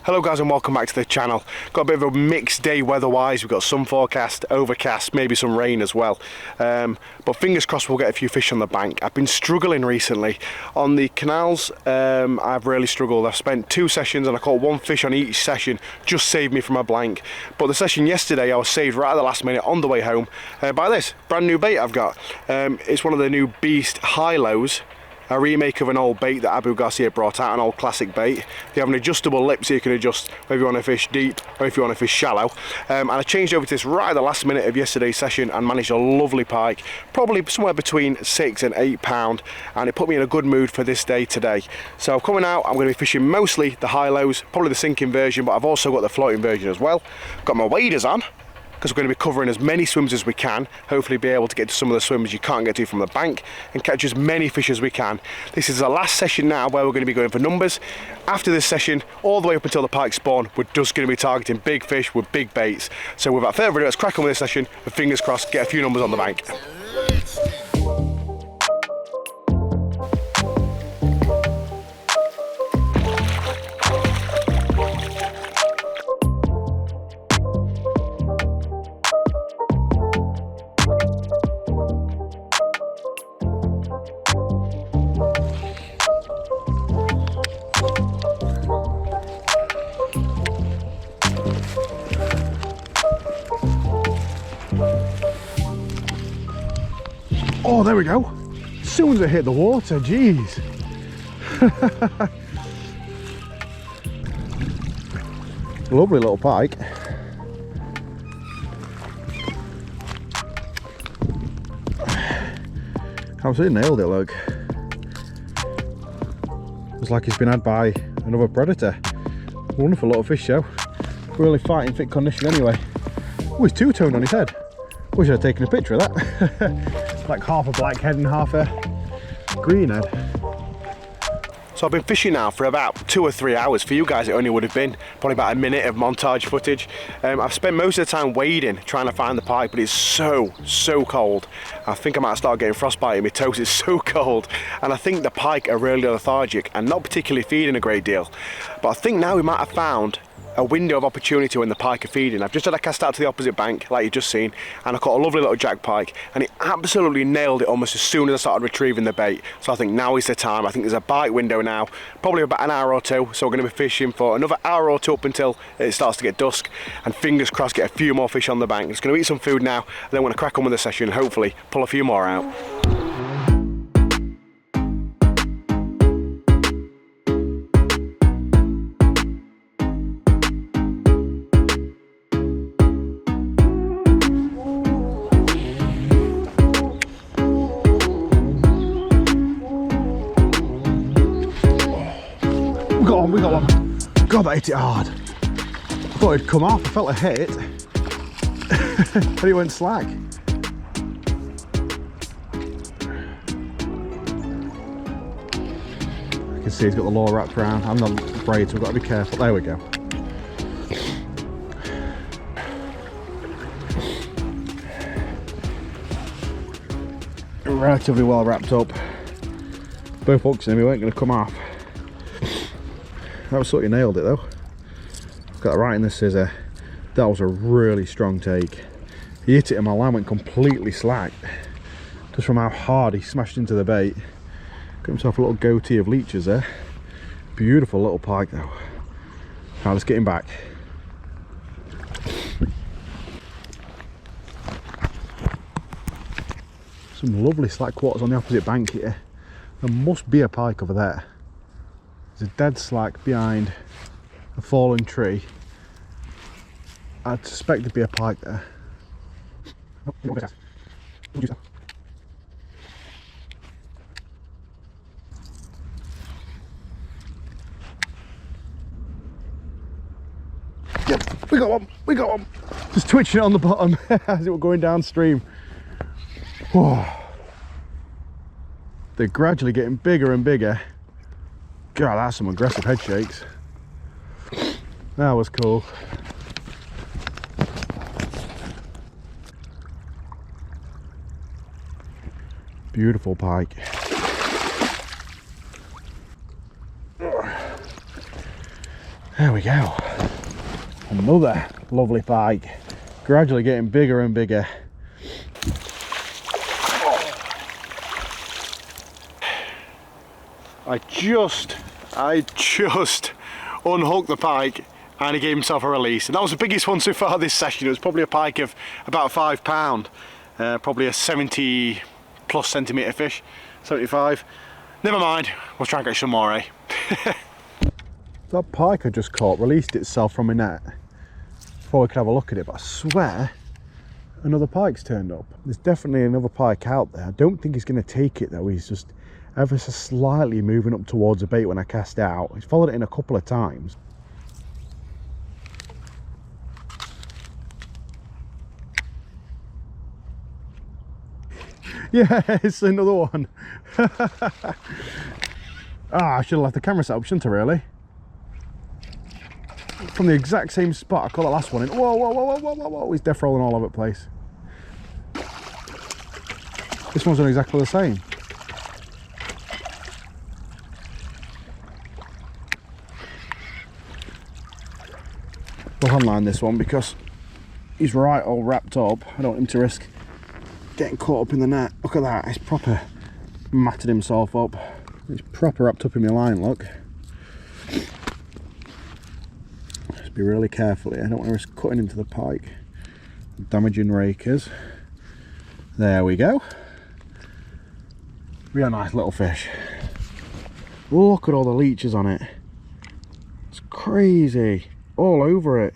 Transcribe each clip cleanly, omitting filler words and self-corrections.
Hello guys and welcome back to the channel. Got a bit of a mixed day weather-wise. We've got sun forecast, overcast, maybe some rain as well. But fingers crossed we'll get a few fish on the bank. I've been struggling recently. On the canals, I've really struggled. I've spent 2 sessions and I caught 1 fish on each session. Just saved me from a blank. But the session yesterday I was saved right at the last minute on the way home by this brand new bait I've got. It's one of the new Beast high-lows. A remake of an old bait that Abu Garcia brought out, an old classic bait. They have an adjustable lip so you can adjust whether you want to fish deep or if you want to fish shallow. And I changed over to this right at the last minute of yesterday's session and managed a lovely pike, probably somewhere between 6 and 8 pound, and it put me in a good mood for this day today. So coming out, I'm going to be fishing mostly the high-lows, probably the sinking version, but I've also got the floating version as well. Got my waders on, because we're going to be covering as many swims as we can, hopefully be able to get to some of the swims you can't get to from the bank and catch as many fish as we can. This is the last session now where we're going to be going for numbers. After this session, all the way up until the pike spawn, we're just going to be targeting big fish with big baits. So without further ado, let's crack on with this session and fingers crossed get a few numbers on the bank. Oh, there we go. As soon as I hit the water, jeez. Lovely little pike. Absolutely nailed it, look. Looks like it's been had by another predator. Wonderful little fish though. Really fighting fit condition anyway. Oh, he's two-toned on his head. Wish I'd taken a picture of that. Like half a black head and half a green head. So I've been fishing now for about 2 or 3 hours. For you guys it only would have been probably about a minute of montage footage. I've spent most of the time wading trying to find the pike, but it's so cold. I think I might start getting frostbite in my toes. It's so cold, and I think the pike are really lethargic and not particularly feeding a great deal. But I think now we might have found a window of opportunity when the pike are feeding. I've just had a cast out to the opposite bank like you've just seen, and I caught a lovely little jack pike, and it absolutely nailed it almost as soon as I started retrieving the bait. So I think now is the time. I think there's a bite window now, probably about an hour or 2, so we're going to be fishing for another hour or 2 up until it starts to get dusk, and fingers crossed get a few more fish on the bank. Just going to eat some food now, and then we're going to crack on with the session and hopefully pull a few more out. We got one. God, that hit it hard. I thought it'd come off. I felt a hit. But it went slack. You can see he's got the lure wrapped around. I'm not afraid, so we've got to be careful. There we go. Relatively well wrapped up. Both hooks in him, he weren't going to come off. Absolutely nailed it though. Got it right in the scissor. That was a really strong take. He hit it and my line went completely slack. Just from how hard he smashed into the bait. Got himself a little goatee of leeches there. Beautiful little pike though. Now let's get him back. Some lovely slack waters on the opposite bank here. There must be a pike over there. There's a dead slack behind a fallen tree. I'd suspect there'd be a pike there. Yep, we got one, we got one. Just twitching it on the bottom as it was going downstream. Whoa. They're gradually getting bigger and bigger. God, that's some aggressive head shakes. That was cool. Beautiful pike. There we go. Another lovely pike. Gradually getting bigger and bigger. I just unhooked the pike and he gave himself a release, and that was the biggest one so far this session. It was probably a pike of about £5, probably a 70 plus centimetre fish, 75. Never mind, we'll try and get some more, eh? That pike I just caught released itself from a net. Before we could have a look at it, but I swear another pike's turned up. There's definitely another pike out there. I don't think he's going to take it though. He's just ever so slightly moving up towards the bait when I cast out. He's followed it in a couple of times. Yeah, it's another one. I should have left the camera set up, shouldn't I, really? From the exact same spot I caught the last one in. Whoa, whoa, whoa, whoa, whoa, whoa. He's death rolling all over the place. This one's done exactly the same. We'll unline this one because he's right all wrapped up. I don't want him to risk getting caught up in the net. Look at that, he's proper matted himself up. He's proper wrapped up in my line, look. Just be really careful here. I don't want to risk cutting into the pike, damaging rakers. There we go. Real nice little fish. Look at all the leeches on it. It's crazy. All over it.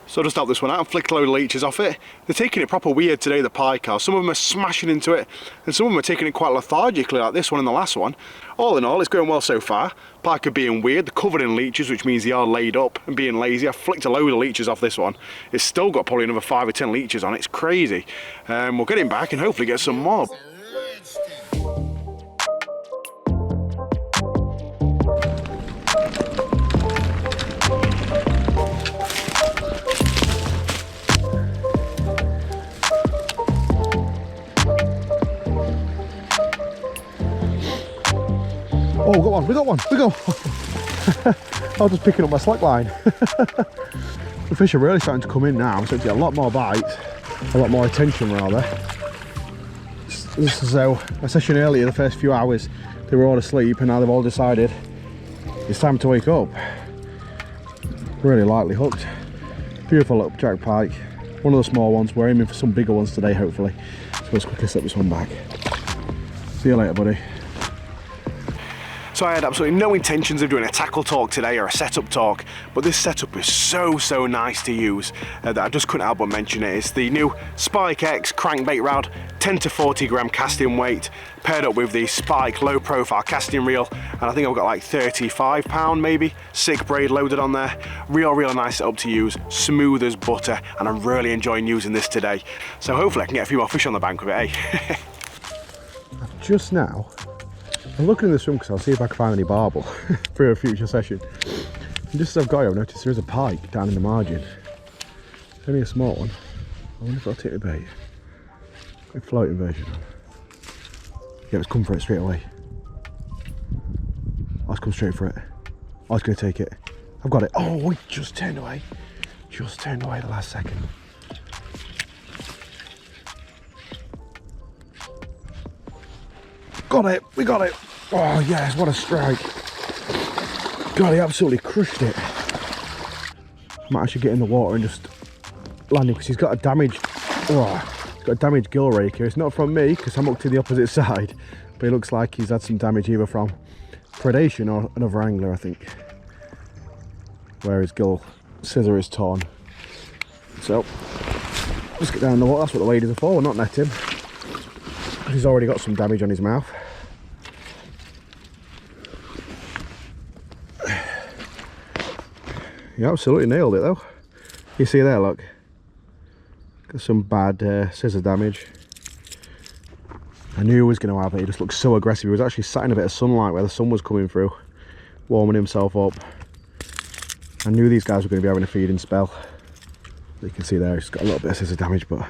So just help this one out and flicked a load of leeches off it. They're taking it proper weird today, the pike are. Some of them are smashing into it and some of them are taking it quite lethargically, like this one and the last one. All in all, it's going well so far. Pike are being weird, they're covered in leeches, which means they are laid up and being lazy. I flicked a load of leeches off this one. It's still got probably another 5 or 10 leeches on it. It's crazy. We'll get him back and hopefully get some more. Oh, we got one. I was just picking up my slack line. The fish are really starting to come in now, so it's get a lot more bites, a lot more attention rather. This is a session earlier, the first few hours, they were all asleep and now they've all decided it's time to wake up. Really lightly hooked. Beautiful little jack pike. One of the small ones. We're aiming for some bigger ones today, hopefully. So let's quickly slip this one back. See you later, buddy. So I had absolutely no intentions of doing a tackle talk today or a setup talk, but this setup is so nice to use that I just couldn't help but mention it. It's the new Spike X crankbait rod, 10 to 40 gram casting weight, paired up with the Spike low profile casting reel, and I think I've got like 35 pound maybe, sick braid loaded on there. Real nice setup to use, smooth as butter, and I'm really enjoying using this today. So hopefully I can get a few more fish on the bank with it, eh? Just now, I'm looking in this room because I'll see if I can find any barbel for a future session. And just as I've got here, I've noticed there is a pike down in the margin. Only a small one. I wonder if I'll take the bait. A floating version. Yeah, let's come for it straight away. Let's come straight for it. I was going to take it. I've got it. Oh, we just turned away. Just turned away the last second. Got it, we got it. Oh yes, what a strike. God, he absolutely crushed it. I might actually get in the water and just land him because he's got a damaged, he's got a damaged gill rake here. It's not from me because I'm up to the opposite side, but it looks like he's had some damage either from predation or another angler, I think, where his gill scissor is torn. So let's get down in the water. That's what the ladies are for. We're not net him. He's already got some damage on his mouth. He absolutely nailed it though. You see there, look. Got some bad scissor damage. I knew he was going to have it. He just looked so aggressive. He was actually sat in a bit of sunlight where the sun was coming through, warming himself up. I knew these guys were going to be having a feeding spell. You can see there, he's got a little bit of scissor damage, but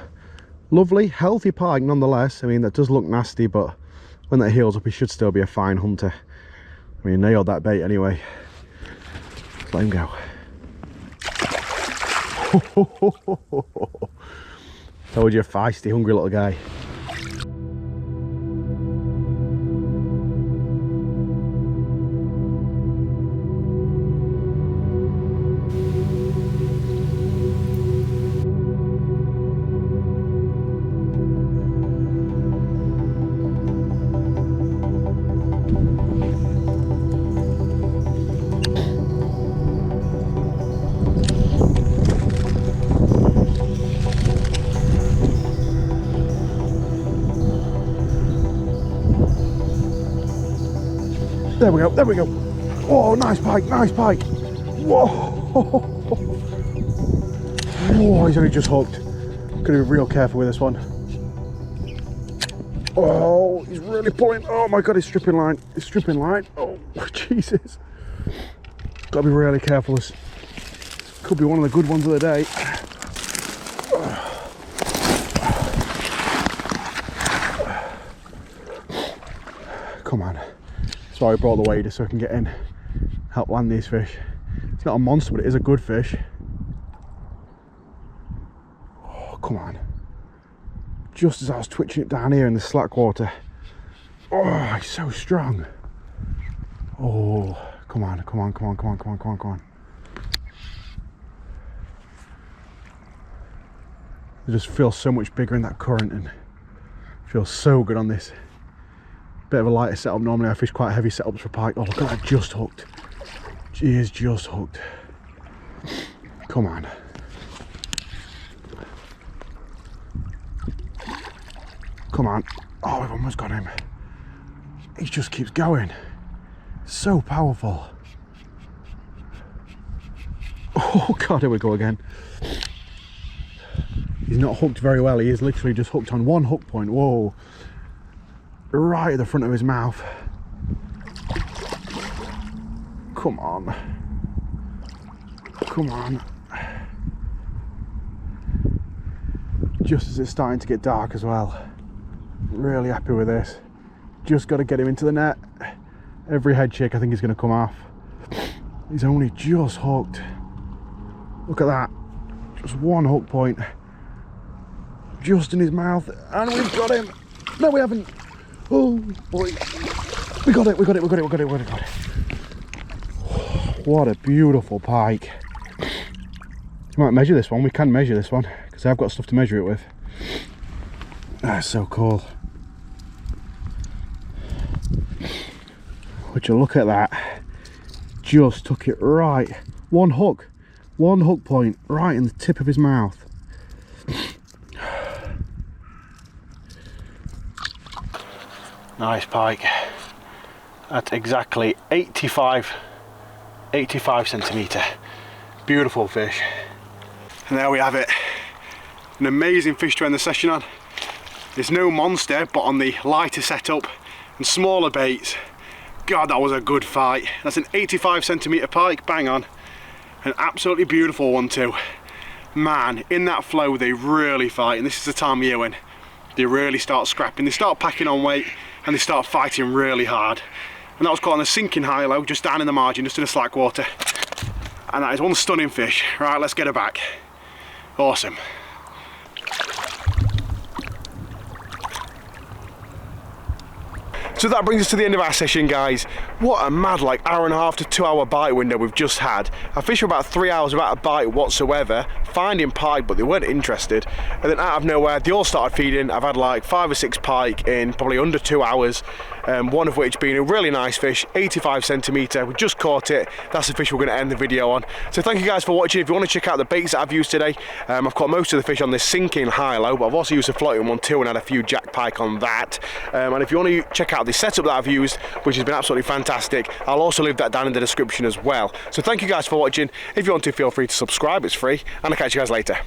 lovely, healthy pike nonetheless. I mean, that does look nasty, but when that heals up, he should still be a fine hunter. I mean, he nailed that bait anyway. Let him go. Told you, feisty, hungry little guy. There we go, there we go. Oh, nice pike, nice pike. Whoa. Whoa, he's only just hooked. Gotta be real careful with this one. Oh, he's really pulling. Oh my God, he's stripping line. He's stripping line. Oh, Jesus. Gotta be really careful. This could be one of the good ones of the day. Come on. So I brought the wader so I can get in, help land these fish. It's not a monster, but it is a good fish. Oh, come on. Just as I was twitching it down here in the slack water. Oh, he's so strong. Oh, come on, come on, come on, come on, come on, come on, come on. It just feels so much bigger in that current and feels so good on this. Bit of a lighter setup. Normally I fish quite heavy setups for pike. Oh, look at that, just hooked. She is just hooked. Come on. Come on. Oh, we've almost got him. He just keeps going. So powerful. Oh God, here we go again. He's not hooked very well. He is literally just hooked on one hook point. Whoa. Right at the front of his mouth. Come on. Come on. Just as it's starting to get dark as well. Really happy with this. Just got to get him into the net. Every head shake I think he's going to come off. He's only just hooked. Look at that. Just one hook point. Just in his mouth. And we've got him. No, we haven't. Oh boy, we got it, we got it, we got it, we got it, we got it. What a beautiful pike. You might measure this one. We can measure this one because I've got stuff to measure it with. That's so cool. Would you look at that? Just took it right. One hook point right in the tip of his mouth. Nice pike. That's exactly 85 centimetre. Beautiful fish. And there we have it. An amazing fish to end the session on. There's no monster, but on the lighter setup and smaller baits, God, that was a good fight. That's an 85 centimetre pike, bang on. An absolutely beautiful one too. Man, in that flow they really fight, and this is the time of year when they really start scrapping. They start packing on weight and they start fighting really hard. And that was caught on a sinking high-low, just down in the margin, just in the slack water. And that is one stunning fish. Right, let's get her back. Awesome. So that brings us to the end of our session, guys. What a mad hour and a half to 2 hour bite window we've just had. I fished for about 3 hours without a bite whatsoever, finding pike, but they weren't interested. And then out of nowhere, they all started feeding. I've had like 5 or 6 pike in probably under 2 hours. One of which being a really nice fish, 85 centimetre. We just caught it. That's the fish we're going to end the video on. So thank you guys for watching. If you want to check out the baits that I've used today, I've caught most of the fish on this sinking high-low, but I've also used a floating one too and had a few jack pike on that. And if you want to check out the setup that I've used, which has been absolutely fantastic, I'll also leave that down in the description as well. So thank you guys for watching. If you want to, feel free to subscribe, it's free, and I'll catch you guys later.